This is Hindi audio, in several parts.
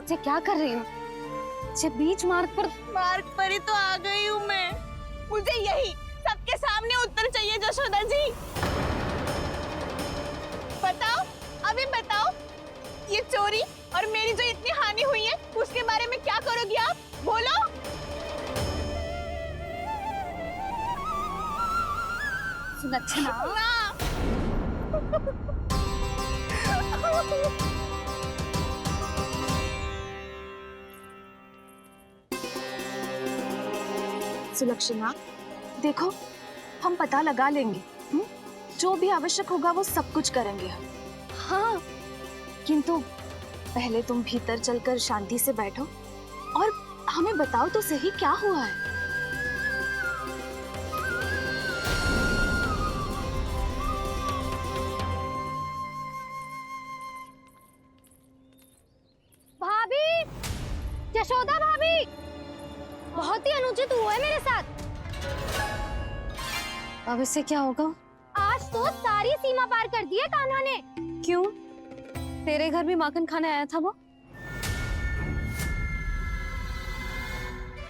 ये क्या कर रही हो? ये बीच मार्ग पर ही तो आ गई हूँ मैं। मुझे यही सबके सामने उत्तर चाहिए जशोदा जी। बताओ, अभी बताओ, ये चोरी और मेरी जो इतनी हानि हुई है उसके बारे में क्या करोगी आप? बोलो। सुलक्षणा, सुलक्षणा, देखो हम पता लगा लेंगे। जो भी आवश्यक होगा वो सब कुछ करेंगे हम। हाँ, किंतु पहले तुम भीतर चलकर शांति से बैठो और हमें बताओ तो सही क्या हुआ है। भाभी, यशोदा भाभी, बहुत ही अनुचित हुआ है मेरे साथ। अब इससे क्या होगा? आज तो सारी सीमा पार कर दी है कान्हा ने। क्यों? तेरे घर भी माखन खाने आया था वो?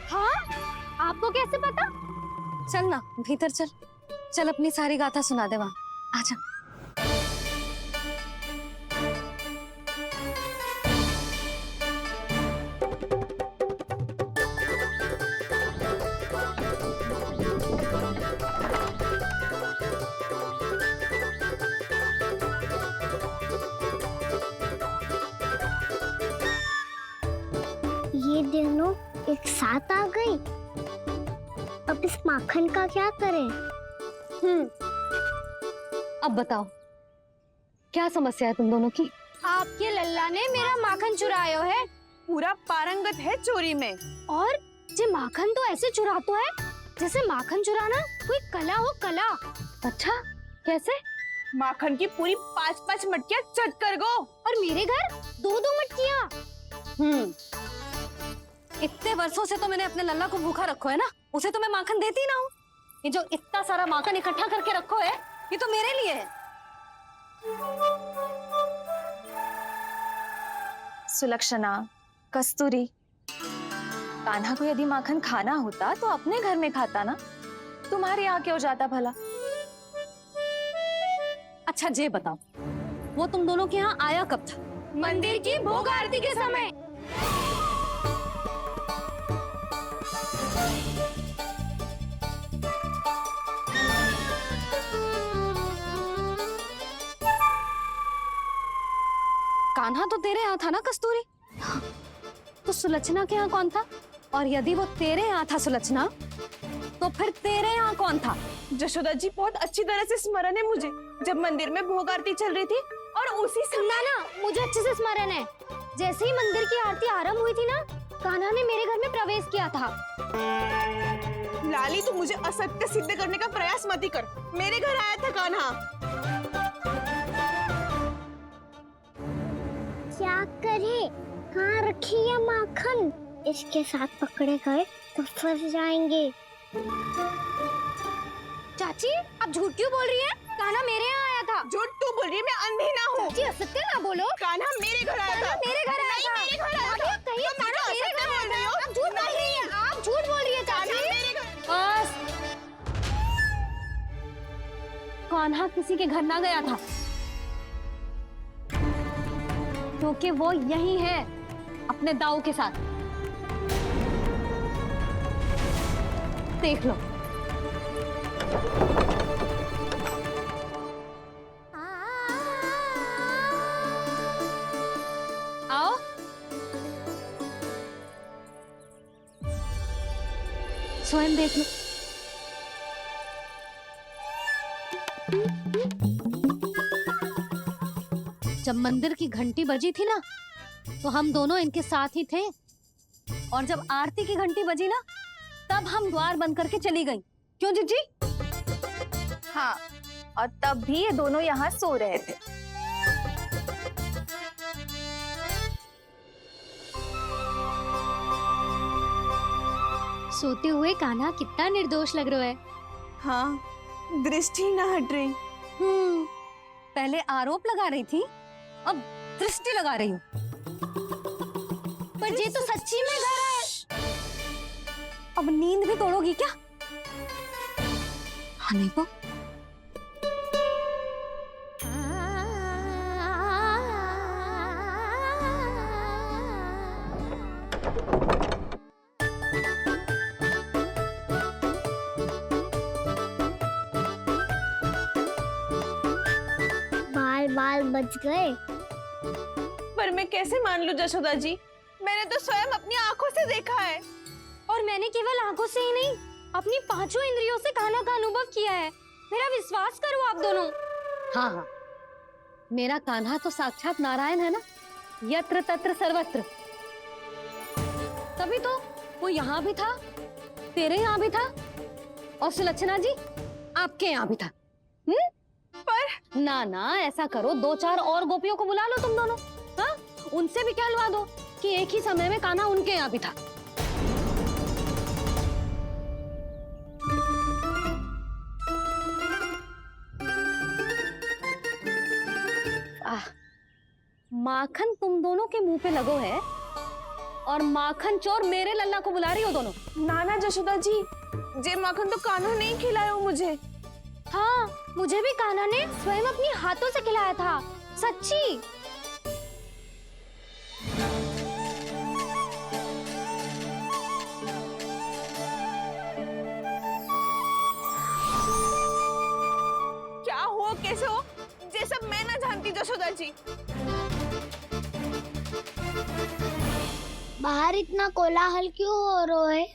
हाँ, आपको कैसे पता? चल ना भीतर चल, चल अपनी सारी गाथा सुना दे वहां। आजा। ये दोनों एक साथ आ गई। अब इस माखन का क्या करें? अब बताओ क्या समस्या है तुम दोनों की? आपके लल्ला ने मेरा माखन चुरायो है। पूरा पारंगत है चोरी में। और ये माखन तो ऐसे चुराता है जैसे माखन चुराना कोई कला हो, कला। अच्छा, कैसे? माखन की पूरी 5-5 मटकियां चट कर गो। और मेरे घर 2-2 मटकियां। इतने वर्षों से तो मैंने अपने लल्ला को भूखा रखो है ना, उसे तो मैं माखन देती ना हूँ। ये जो इतना सारा माखन इकट्ठा करके रखो है, ये तो मेरे लिए है। सुलक्षणा, कस्तूरी, कान्हा को यदि माखन खाना होता तो अपने घर में खाता ना, तुम्हारे यहाँ क्यों जाता भला? अच्छा ये बताओ, वो तुम दोनों के यहाँ आया कब था? मंदिर की भोग आरती के समय। कान्हा तो तेरे यहाँ था ना कस्तूरी? तो सुलक्षणा के यहाँ कौन था? और यदि वो तेरे यहाँ था सुलक्षणा, तो फिर तेरे यहाँ कौन था? जशोदा जी, बहुत अच्छी तरह से स्मरण है मुझे, जब मंदिर में भोग आरती चल रही थी और उसी समय ना, मुझे अच्छे से स्मरण है। जैसे ही मंदिर की आरती आरंभ हुई थी ना, कान्हा ने मेरे घर में प्रवेश किया था। लाली, तू मुझे असत्य सिद्ध करने का प्रयास मत ही कर। मेरे घर आया था कान्हा। क्या करे? कहाँ रखी है माखन? इसके साथ पकड़े गए तो फंस जाएंगे। चाची, आप झूठ क्यों बोल रही हैं? कान्हा मेरे यहाँ आया था। झूठ तू बोल रही है, मैं अंधी ना हूँ। चाची, असत्य ना बोलो। कान्हा मेरे घर आया था। मेरे घर आया था। मेरे घर आया था। कहिए कान्हा मेरे घर आया था। आप झूठ बोल रही हैं। आप झूठ बोल रही हैं चाची। बस, कान्हा किसी के घर ना गया था, क्योंकि वो यही है अपने दाऊ के साथ। देख लो। आओ। स्वयं देख लो। जब मंदिर की घंटी बजी थी ना, तो हम दोनों इनके साथ ही थे, और जब आरती की घंटी बजी ना, तब हम द्वार बंद करके चली गई। क्यों जीजी? हाँ, और तब भी ये दोनों यहाँ सो रहे थे। सोते हुए कान्हा कितना निर्दोष लग रहा है। हाँ, दृष्टि ना हट रही। पहले आरोप लगा रही थी, अब दृष्टि लगा रही हूँ। पर ये तो सच्ची में घर है। अब नींद भी तोड़ोगी क्या? हनीफा, बाल बाल बच गए। पर मैं कैसे मान लूं जशोदा जी, मैंने तो स्वयं अपनी आंखों से देखा है। और मैंने केवल आंखों से ही नहीं, अपनी पांचों इंद्रियों से कान्हा का अनुभव किया है। मेरा विश्वास करो आप दोनों। हाँ हाँ, मेरा कान्हा तो साक्षात नारायण है ना, यत्र तत्र सर्वत्र। तभी तो वो यहाँ भी था, तेरे यहाँ भी था, और सुलक्षणा जी आपके यहाँ भी था। पर ना ना, ऐसा करो, 2-4 और गोपियों को बुला लो तुम दोनों। हाँ, उनसे भी कहलवा दो कि एक ही समय में कान्हा उनके यहाँ भी था। माखन तुम दोनों के मुंह पे लगो है, और माखन चोर मेरे लल्ला को बुला रही हो दोनों। नाना जशोदा जी, जे माखन तो कान्हा ने ही खिलाया हो मुझे। हाँ, मुझे भी कान्हा ने स्वयं अपनी हाथों से खिलाया था, सच्ची। क्या हो कैसे हो, ये सब मैं ना जानती जशोदा जी। बाहर इतना कोलाहल क्यों हो रहा है?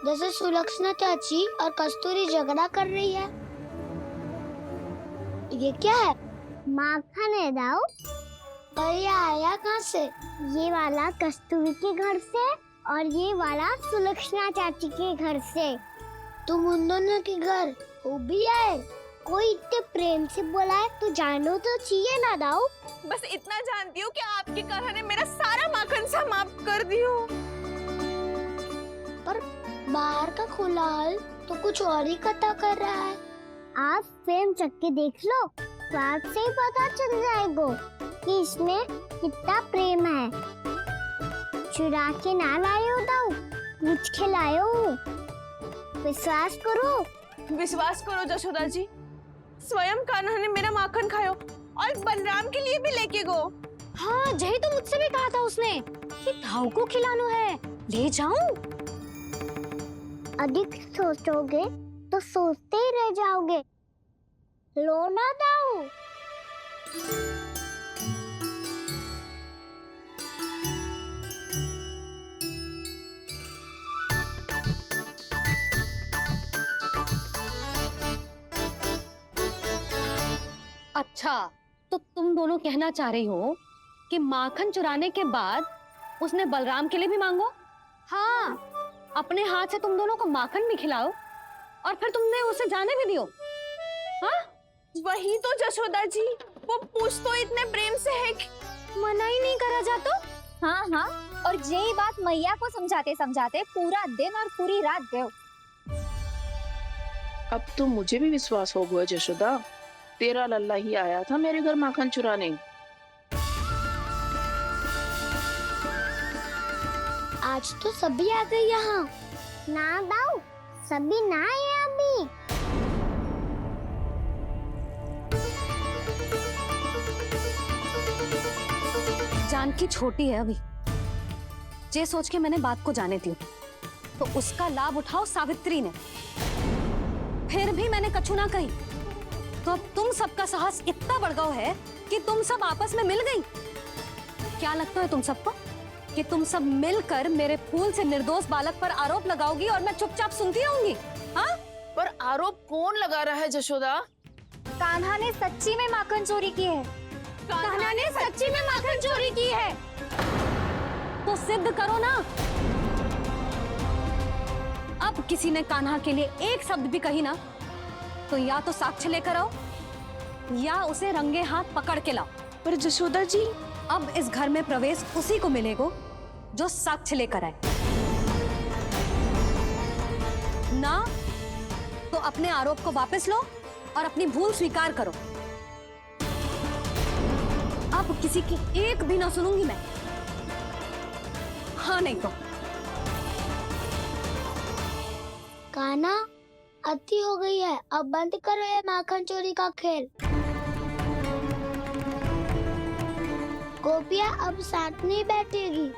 जैसे सुलक्षणा चाची और कस्तूरी झगड़ा कर रही है। ये क्या है? माखन है दाऊ। और ये आया कहाँ से? ये वाला कस्तूरी के घर से और ये वाला सुलक्षणा चाची के घर से। तुम उन दोनों के घर वो भी आए? कोई इतने प्रेम से बोला है तो जानो तो चाहिए ना दाऊ। बस इतना जानती हूँ कि आपके कान्हा ने मेरा सारा माखन समाप्त कर दियो। पर बाहर का कोलाहल तो कुछ और ही कथा कर रहा है। आप स्वयं चख के देख लो, तो आपसे ही पता चल जाएगा कि इसमें कितना प्रेम है। चुरा के ना लाए हो दाऊ, पूछ के लाए हो। विश्वास करो जशोदा जी, स्वयं कान्हा ने मेरा माखन खायो और बलराम के लिए भी लेके गो। हाँ, यही तो मुझसे भी कहा था उसने कि दाऊ को खिलाना है, ले जाऊं। अधिक सोचोगे तो सोचते ही रह जाओगे। लो ना दाऊ। अच्छा, तो तुम दोनों कहना चाह रही हो कि माखन चुराने के बाद उसने बलराम के लिए भी मांगो? हाँ, अपने हाथ से तुम दोनों को माखन भी खिलाओ और फिर तुमने उसे जाने भी दियो। हाँ, वही तो जशोदा जी, वो पूछ तो इतने प्रेम से है कि मना ही नहीं करा जाता। हाँ हाँ, और यही बात मैया को समझाते समझाते पूरा दिन और पूरी रात गयो। अब तो मुझे भी विश्वास हो गया जशोदा, तेरा लल्ला ही आया था मेरे घर माखन चुराने। आज तो सभी आ गए यहाँ। ना दाऊ, सभी ना आए अभी। जानकी छोटी है अभी, ये सोच के मैंने बात को जाने दी, तो उसका लाभ उठाओ सावित्री ने। फिर भी मैंने कछु ना कही, तो अब तुम सबका साहस इतना बढ़ गया है कि तुम सब आपस में मिल गई। क्या लगता है तुम सबको कि तुम सब मिलकर मेरे फूल से निर्दोष बालक पर आरोप लगाओगी और मैं चुपचाप सुनती रहूंगी? हाँ? पर आरोप कौन लगा रहा है जशोदा? कान्हा ने सच्ची में माखन चोरी की है। कान्हा ने सच्ची में माखन चोरी की है, तो सिद्ध करो ना। अब किसी ने कान्हा के लिए एक शब्द भी कही ना, तो या तो साक्ष्य लेकर आओ या उसे रंगे हाथ पकड़ के लाओ। पर जशोदा जी, अब इस घर में प्रवेश उसी को मिलेगा जो साक्ष्य लेकर आए। ना तो अपने आरोप को वापस लो और अपनी भूल स्वीकार करो। अब किसी की एक भी ना सुनूंगी मैं। हाँ नहीं तो। कान्हा, अति हो गई है, अब बंद करो ये माखन चोरी का खेल। गोपिया अब साथ नहीं बैठेगी,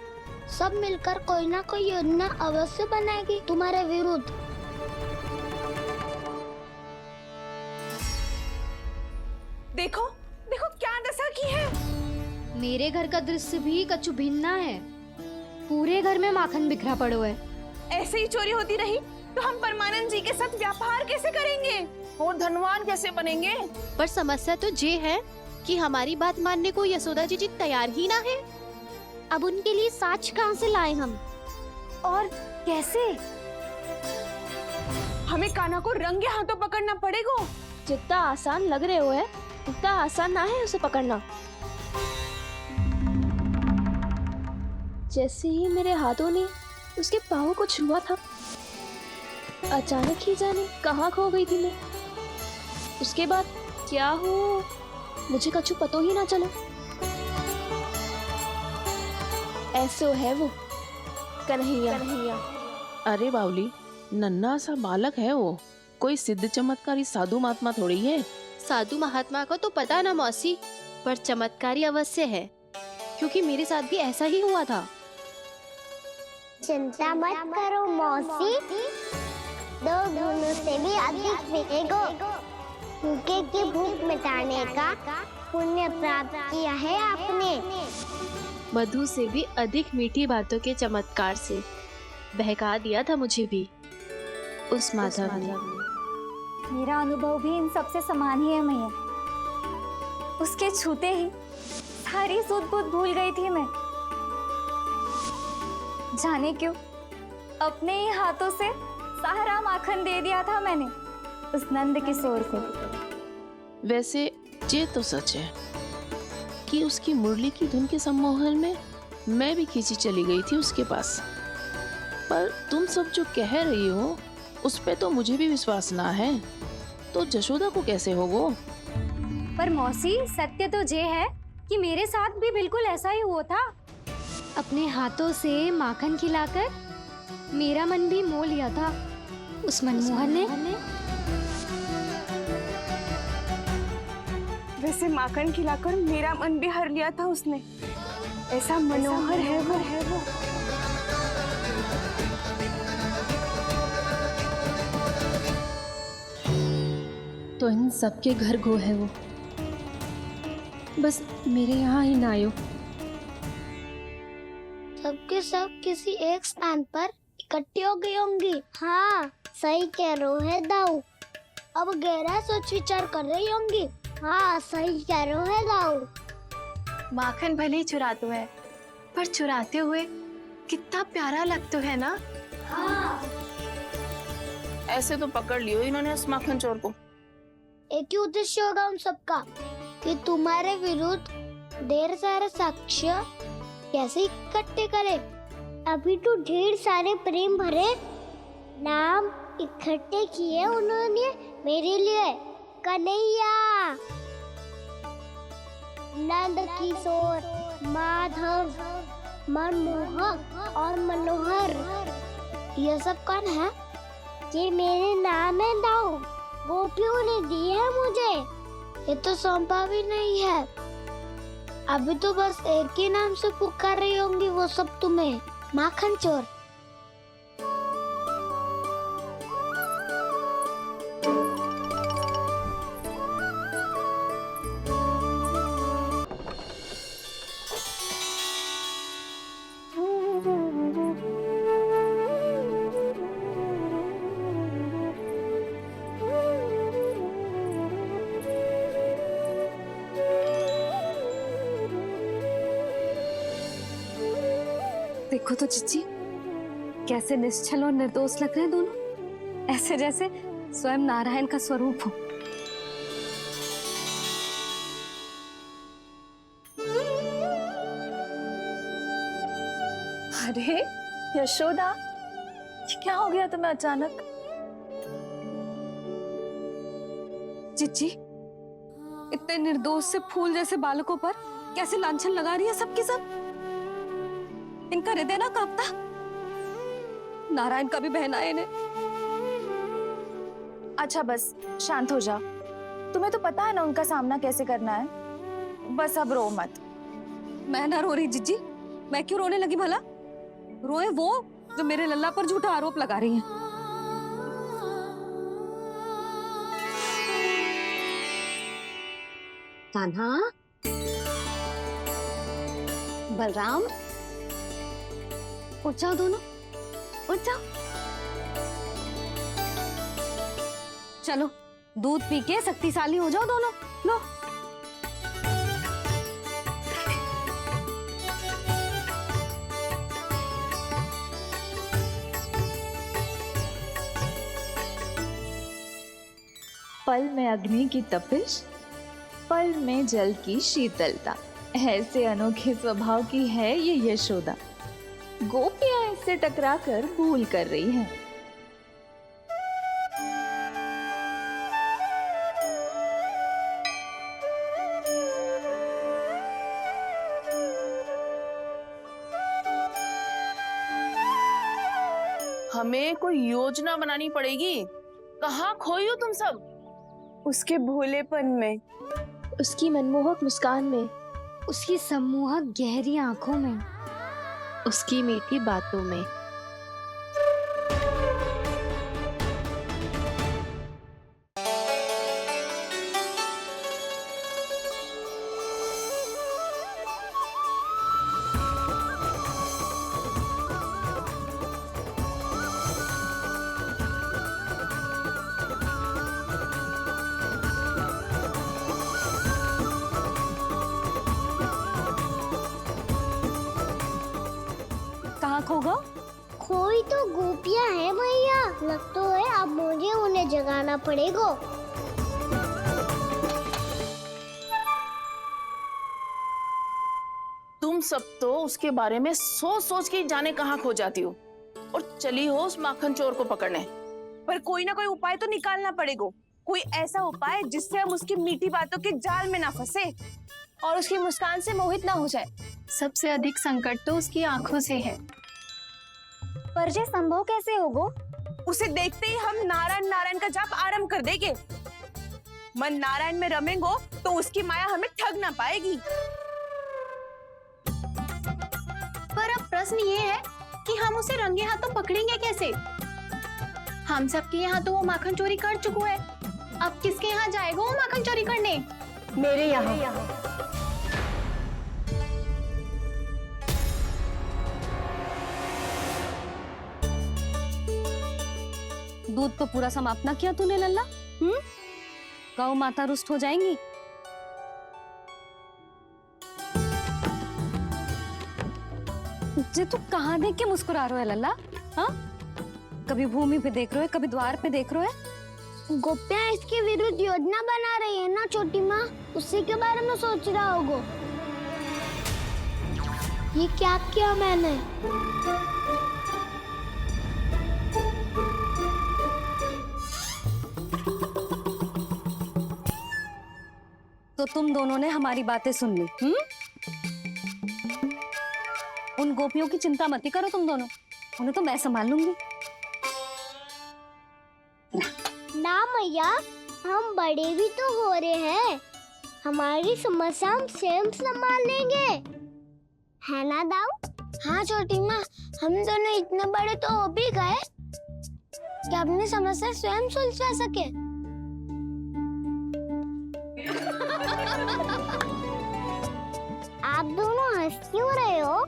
सब मिलकर कोई ना कोई योजना अवश्य बनाएगी तुम्हारे विरुद्ध। देखो देखो क्या दशा की है। मेरे घर का दृश्य भी कछु भिन्न है। पूरे घर में माखन बिखरा पड़ो है। ऐसे ही चोरी होती रही तो हम परमानंद जी के साथ व्यापार कैसे करेंगे और धनवान कैसे बनेंगे? पर समस्या तो ये है कि हमारी बात मानने को यशोदा जी तैयार ही ना है। अब उनके लिए साच कहाँ से लाए हम? और कैसे? हमें कान्हा को रंगे हाथों पकड़ना पड़ेगा। जितना आसान लग रहे हो है उतना आसान ना है उसे पकड़ना। जैसे ही मेरे हाथों ने उसके पाँव को छुआ था, अचानक ही जाने कहाँ खो गई थी मैं। उसके बाद क्या हो मुझे कछु पतो ही ना चला। ऐसो है वो कन्हैया। अरे बावली, नन्हा सा बालक है वो, कोई सिद्ध चमत्कारी साधु महात्मा थोड़ी है। साधु महात्मा को तो पता ना मौसी, पर चमत्कारी अवश्य है, क्योंकि मेरे साथ भी ऐसा ही हुआ था। चिंता मत करो मौसी, 2 गुणों से भी अधिक मिलेगा। भूखे की भूख मिटाने का पुण्य प्राप्त किया है आपने। मधु से भी अधिक मीठी बातों के चमत्कार से बहका दिया था मुझे भी उस माधव ने। मेरा अनुभव भी इन सबसे समान ही है मैया। उसके छूते ही सारी सूध बूध भूल गई थी मैं। जाने क्यों अपने ही हाथों से सारा माखन दे दिया था मैंने उस नंद किशोर को। वैसे ये तो सच है कि उसकी मुरली की धुन के सम्मोहन में मैं भी खींची चली गई थी उसके पास। पर तुम सब जो कह रही हो उस पे तो मुझे भी विश्वास ना है, तो जशोदा को कैसे होगो? पर मौसी, सत्य तो ये है कि मेरे साथ भी बिल्कुल ऐसा ही हुआ था। अपने हाथों से माखन खिलाकर मेरा मन भी मोह लिया था उस मनमोहन ने। वैसे माखन खिलाकर मेरा मन भी हर लिया था उसने। ऐसा मनोहर है वो। तो इन सबके घर गो है वो, बस मेरे यहाँ ही ना आयो। सबके सब किसी एक स्थान पर इकट्ठी हो गई होंगी। हाँ, सही कह रहे है दाऊ। अब गहरा सोच विचार कर रही होंगी। हाँ, सही कह रहे है दाऊ। माखन भले ही चुराते है, पर चुराते हुए कितना प्यारा लगता है ना। ऐसे तो पकड़ लियो इन्होंने उस माखन चोर को। एक ही उद्देश्य होगा उन सबका कि तुम्हारे विरुद्ध ढेर सारे साक्ष्य कैसे इकट्ठे करे। अभी तो ढेर सारे प्रेम भरे नाम इकट्ठे किए उन्होंने मेरे लिए। कन्हैया, नंद किशोर, माधव, मनमोहक और मनोहर, ये सब कौन है? ये मेरे नाम है दाऊ। गोपियों ने दी है मुझे, ये तो सौंपा भी नहीं है। अभी तो बस एक ही नाम से पुकार रही होंगी वो सब तुम्हें, माखन चोर। देखो तो चिच्ची, कैसे निश्चल और निर्दोष लग रहे हैं दोनों, ऐसे जैसे स्वयं नारायण का स्वरूप हो। अरे यशोदा, ये क्या हो गया तुम्हें अचानक? चिच्ची, इतने निर्दोष से फूल जैसे बालकों पर कैसे लांछन लगा रही है सबके सब। इनका हृदय ना कांपता। नारायण का भी बहना है इन्हें। अच्छा बस शांत हो जाओ, तुम्हें तो पता है ना उनका सामना कैसे करना है। बस अब रो मत। मैं ना रो रही जिज्जी, मैं क्यों रोने लगी भला? रोए वो जो मेरे लल्ला पर झूठा आरोप लगा रही हैं। कान्हा, बलराम, उठ जाओ दोनों, उठ जाओ। चलो दूध पी के शक्तिशाली हो जाओ दोनों। लो। पल में अग्नि की तपिश, पल में जल की शीतलता, ऐसे अनोखे स्वभाव की है ये यशोदा। गोपियां इससे टकराकर भूल कर रही हैं। हमें कोई योजना बनानी पड़ेगी। कहाँ खोई हो तुम सब? उसके भोलेपन में, उसकी मनमोहक मुस्कान में, उसकी सम्मोहक गहरी आंखों में, उसकी मीठी बातों में। कहाँ खो गो? कोई तो गोपियां हैं भैया, लगता है अब मुझे उन्हें जगाना पड़ेगा। तुम सब तो उसके बारे में सोच सोच के जाने कहाँ खो जाती हो और चली हो उस माखन चोर को पकड़ने। पर कोई ना कोई उपाय तो निकालना पड़ेगा। कोई ऐसा उपाय जिससे हम उसकी मीठी बातों के जाल में ना फंसे और उसकी मुस्कान से मोहित ना हो जाए। सबसे अधिक संकट तो उसकी आंखों से है। पर ये संभव कैसे होगा? उसे देखते ही हम नारायण नारायण का जाप आरंभ कर देंगे। मन नारायण में रमेंगो तो उसकी माया हमें ठग ना पाएगी। पर अब प्रश्न ये है कि हम उसे रंगे हाथों पकड़ेंगे कैसे? हम सबके यहाँ तो वो माखन चोरी कर चुका है। अब किसके यहाँ जाएगा वो माखन चोरी करने? मेरे यहाँ। दूध तो पूरा समाप्त ना किया तूने लल्ला। गौ माता रुष्ट हो जाएंगी। जे तू कहाँ देख के मुस्कुरा रहे हो लल्ला? हाँ, कभी भूमि पे देख रहे हो, कभी द्वार पे देख रहे हो। गोपियां इसके विरुद्ध योजना बना रही है ना छोटी माँ, उसी के बारे में सोच रहा होगा। ये क्या किया मैंने? तो तुम दोनों ने हमारी बातें सुन ली। उन गोपियों की चिंता मत ही करो तुम दोनों, उन्हें तो मैं संभाल लूंगी। ना मैया, हम बड़े भी तो हो रहे हैं, हमारी समस्या हम स्वयं संभाल लेंगे, है ना दाऊ? हाँ छोटी माँ, हम दोनों इतने बड़े तो हो भी गए कि अपनी समस्या स्वयं सुलझा सके। आप दोनों हंस क्यों रहे हो?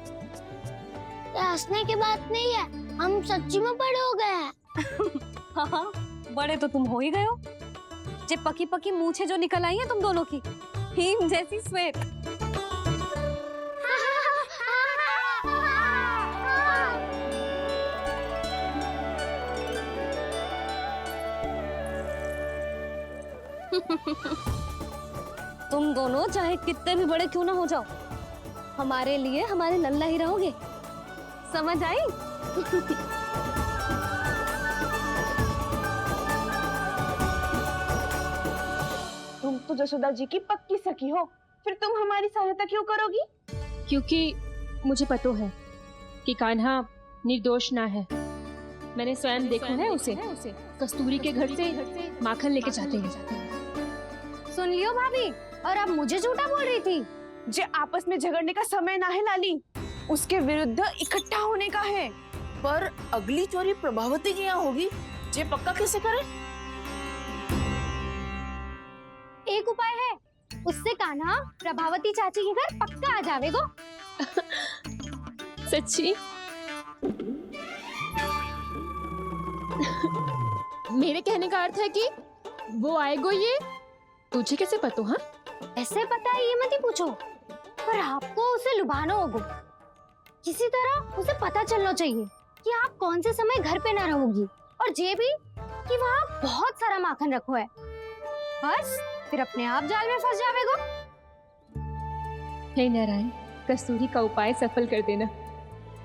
ये हंसने की बात नहीं है, हम सच्ची में बड़े हो गए हैं। हाँ, बड़े तो तुम हो ही गए हो। जे पकी पकी मूछें जो निकल आई हैं तुम दोनों की, हिम जैसी श्वेत। तुम दोनों चाहे कितने भी बड़े क्यों ना हो जाओ, हमारे लिए हमारे लल्ला ही रहोगे। समझ आई? तुम तो जसोदा जी की पक्की सखी हो, फिर तुम हमारी सहायता क्यों करोगी? क्योंकि मुझे पता है कि कान्हा निर्दोष ना है। मैंने स्वयं देखा है उसे कस्तूरी के घर से माखन लेके जाते हैं। सुन लियो भाभी, और अब मुझे झूठा बोल रही थी। जे आपस में झगड़ने का समय ना है लाली, उसके विरुद्ध इकट्ठा होने का है। पर अगली चोरी प्रभावती की यहाँ होगी, जे पक्का कैसे करे? एक उपाय है, उससे कान्हा प्रभावती चाची के घर पक्का आ जावेगो। सच्ची? मेरे कहने का अर्थ है कि वो आएगो, ये तुझे कैसे पता? हाँ, ऐसे पता है ये मत ही पूछो, पर आपको उसे लुभाना होगा। किसी तरह उसे पता चलना चाहिए कि आप कौन से समय घर पे ना रहोगी, और ये भी कि वहाँ बहुत सारा माखन रखो है। बस फिर अपने आप जाल में फंस जावेगो। हे नारायण, कस्तूरी का उपाय सफल कर देना।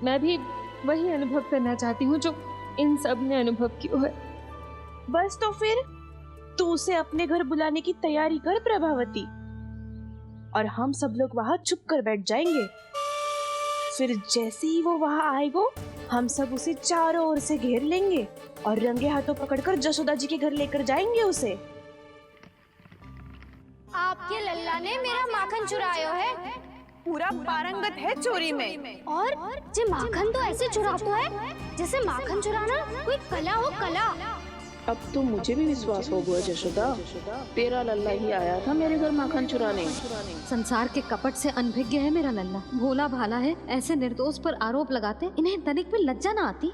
मैं भी वही अनुभव करना चाहती हूँ जो इन सब ने अनुभव किया है। बस तो फिर तू उसे अपने घर बुलाने की तैयारी कर प्रभावती, और हम सब लोग वहाँ चुप कर बैठ जाएंगे। फिर जैसे ही वो वहाँ आएगो, हम सब उसे चारों ओर से घेर लेंगे और रंगे हाथों पकड़कर जशोदा जी के घर लेकर जाएंगे उसे। आपके लल्ला ने मेरा माखन चुरायो है, पूरा पारंगत है चोरी में। और जे माखन तो ऐसे चुराता है जैसे माखन चुराना कोई कला हो, कला। अब तो मुझे भी विश्वास हो गया जशोदा, तेरा लल्ला ही आया था मेरे घर माखन चुराने। संसार के कपट से अनभिज्ञ है मेरा लल्ला, भोला भाला है। ऐसे निर्दोष पर आरोप लगाते इन्हें तनिक भी लज्जा ना आती।